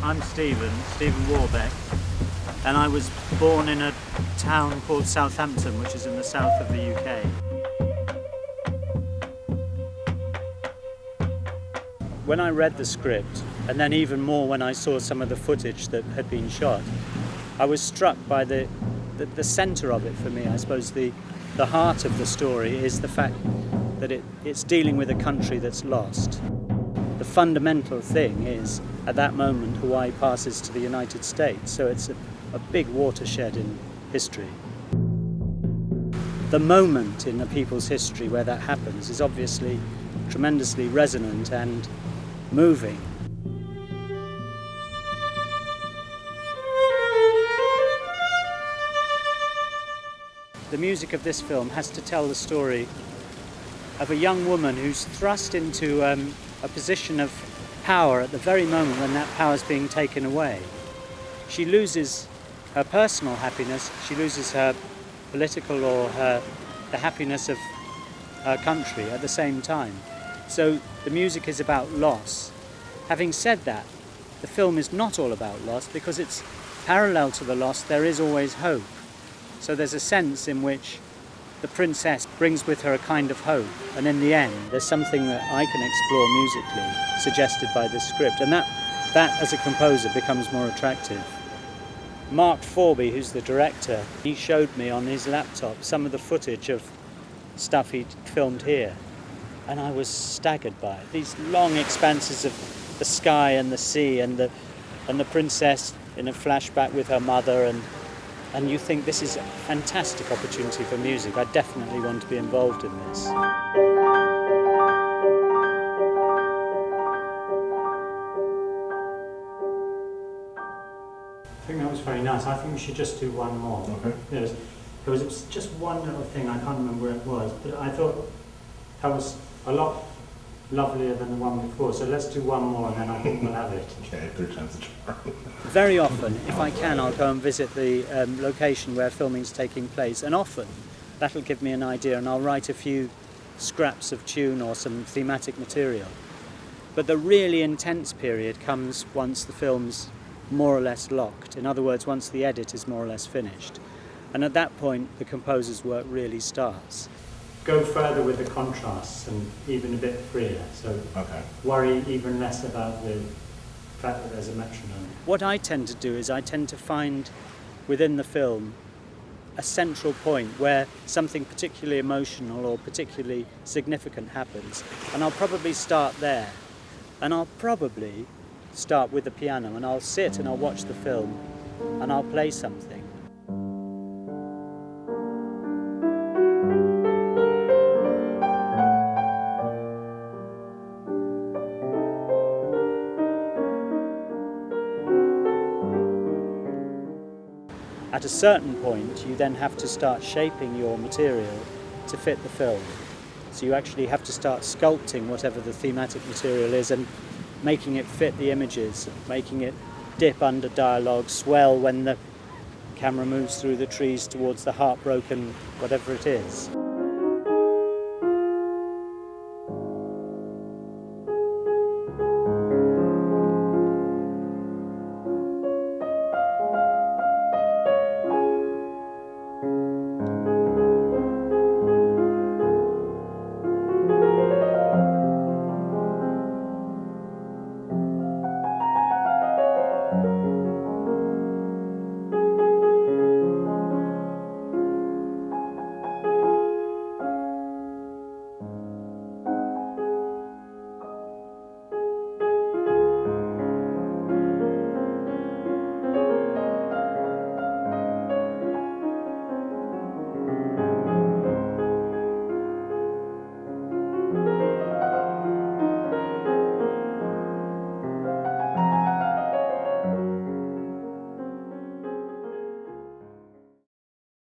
I'm Stephen Warbeck, and I was born in a town called Southampton, which is in the south of the UK. When I read the script, and then even more when I saw some of the footage that had been shot, I was struck by the centre of it for me. I suppose the heart of the story is the fact that it's dealing with a country that's lost. The fundamental thing is, at that moment, Hawaii passes to the United States, so it's a big watershed in history. The moment in the people's history where that happens is obviously tremendously resonant and moving. The music of this film has to tell the story of a young woman who's thrust into a position of power at the very moment when that power is being taken away. She loses her personal happiness, she loses her political or the happiness of her country at the same time. So the music is about loss. Having said that, the film is not all about loss, because it's parallel to the loss, there is always hope. So there's a sense in which the princess brings with her a kind of hope, and in the end there's something that I can explore musically suggested by this script, and that as a composer becomes more attractive. Mark Forby, who's the director, he showed me on his laptop some of the footage of stuff he'd filmed here, and I was staggered by it. These long expanses of the sky and the sea and the princess in a flashback with her mother, and you think this is a fantastic opportunity for music. I definitely want to be involved in this. I think that was very nice. I think we should just do one more. Okay. Yes. There was just one little thing, I can't remember where it was, but I thought that was a lot lovelier than the one before. So let's do one more and then I think we'll have it. Okay, third time's the charm. Very often, if I can, I'll go and visit the location where filming's taking place, and often that'll give me an idea and I'll write a few scraps of tune or some thematic material. But the really intense period comes once the film's more or less locked. In other words, once the edit is more or less finished. And at that point, the composer's work really starts. Go further with the contrasts and even a bit freer, so worry even less about the fact that there's a metronome. What I tend to do is I tend to find within the film a central point where something particularly emotional or particularly significant happens, and I'll probably start there, and I'll probably start with the piano, and I'll sit and I'll watch the film and I'll play something. At a certain point, you then have to start shaping your material to fit the film. So you actually have to start sculpting whatever the thematic material is and making it fit the images, making it dip under dialogue, swell when the camera moves through the trees towards the heartbroken whatever it is.